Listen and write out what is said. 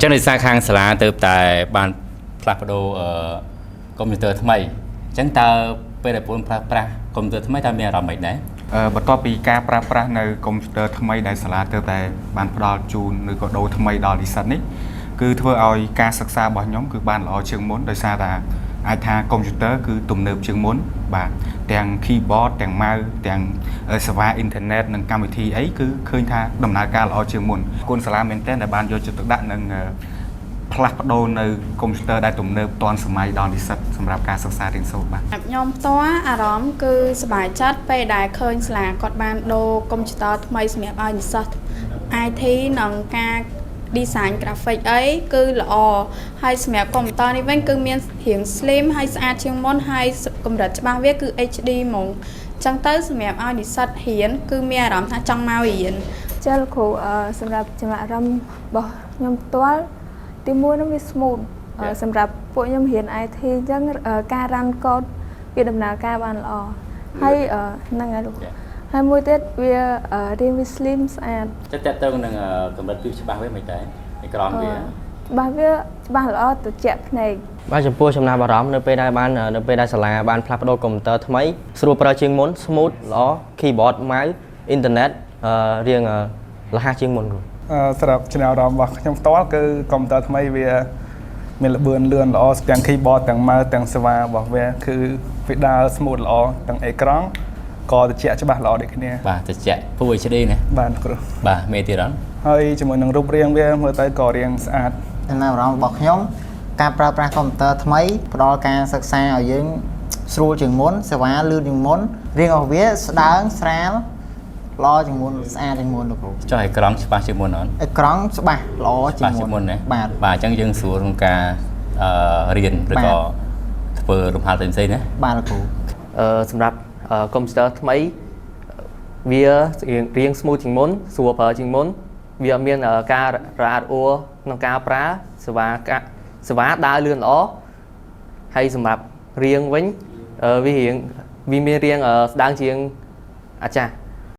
ចឹងដោយសារខាងសាលាទៅតែបានផ្លាស់ប្ដូរកុំព្យូទ័រថ្មីចឹងតើពេលដែលពលប្រើប្រាស់កុំព្យូទ័រថ្មីតើមានអារម្មណ៍មិនដែរបន្ទាប់ពីការប្រើប្រាស់នៅកុំព្យូទ័រថ្មីដែលសាលាទៅតែបានផ្ដល់ជូនឬក៏ដូរថ្មីដល់និស្សិតនេះគឺធ្វើឲ្យការសិក្សារបស់ខ្ញុំគឺបានល្អជាងមុនដោយសារតែអាចថាកុំព្យូទ័រគឺទំនើបជាងមុនបាទទាំង keyboard ទាំង mouse ទាំងសេវាអ៊ីនធឺណិតនិងកម្មវិធីអីគឺឃើញថាដំណើរការល្អជាងមុនគុណសាលាមែនទែនដែលបានយកចិត្តទុកដាក់នឹងផ្លាស់ប្ដូរនៅកុំព្យូទ័រដែលទំនើបទាន់សម័យដល់និស្សិតសម្រាប់ការសិក្សារៀនសូត្របាទខ្ញុំផ្ទាល់អារម្មណ៍គឺសប្បាយចិត្តពេលដែលឃើញសាលាគាត់បានដូរកុំព្យូទ័រថ្មីសម្រាប់ឲ្យនិស្សិត IT និងការ design graphic អីគឺល្អហើយសម្រាប់កុំព្យូទ័រនេះវិញគឺមានរាង slim ហើយស្អាតជាងមុនហើយកម្រិតច្បាស់វាគឺ HD ហ្មងអញ្ចឹងទៅសម្រាប់ឲ្យនិស្សិតរៀនគឺមានអារម្មណ៍ថាចង់មករៀនចាលោកគ្រូសម្រាប់ចំណាក់អារម្មណ៍របស់ខ្ញុំផ្ទាល់ទីមួយនោះវា smooth សម្រាប់ពួកខ្ញុំរៀន IT អញ្ចឹងការ run code វាដំណើរការបានល្អហើយហ្នឹងហើយលោកហើយមួយទៀតវារាងវា slim ស្អាតចិត្តតើទៅនឹងកម្រិតវាច្បាស់វាមិនដែរអេក្រង់វាច្បាស់ល្អត្រជាក់ភ្នែកបាទចំពោះចំណាប់អារម្មណ៍នៅពេលដែលសាលាបានផ្លាស់ប្ដូរកុំព្យូទ័រថ្មីស្រួលប្រើជាងមុន smooth ល្អ keyboard mouse អ៊ីនធឺណិតរៀងរហ័សជាងមុនសម្រាប់ចំណាប់អារម្មណ៍របស់ខ្ញុំផ្ទាល់គឺកុំព្យូទ័រថ្មីវាមានល្បឿនលឿនល្អទាំង keyboard ទាំង mouse ទាំងសេវារបស់វាគឺវាដើរ smooth ល្អទាំងអេក្រង់ក៏ត្រជាក់ច្បាស់ល្អដូចគ្នាបាទត្រជាក់ Full HD ណាបាទគ្រូបាទមេទៀតអត់ហើយជាមួយនឹងរូបរាងវាមើលទៅក៏រាងស្អាតចំណាប់អារម្មណ៍របស់ខ្ញុំការប្រើប្រាស់កុំព្យូទ័រថ្មីផ្ដល់ការសិក្សាឲ្យយើងស្រួលជាងមុនសេវាលឿនជាងមុនរាងរបស់វាស្ដើងស្រាលល្អជាងមុនស្អាតជាងមុនលោកគ្រូចុះអេក្រង់ច្បាស់ជាងមុនអត់អេក្រង់ច្បាស់ល្អជាងមុនណាបាទអញ្ចឹងយើងស្រួលក្នុងការរៀនឬក៏ធ្វើលំហាត់ផ្សេងៗណាបាទលោកគ្រូសម្រាប់កុំព្យូទ័រថ្មីវារៀង smooth ជាងមុនស្រួលប្រើជាងមុនវាមានការរអាក់រអួលក្នុងការប្រើសេវាដើរលឿនល្អហើយសម្រាប់រៀងវិញវាមានរៀងស្ដើងជាងអាចារ្យ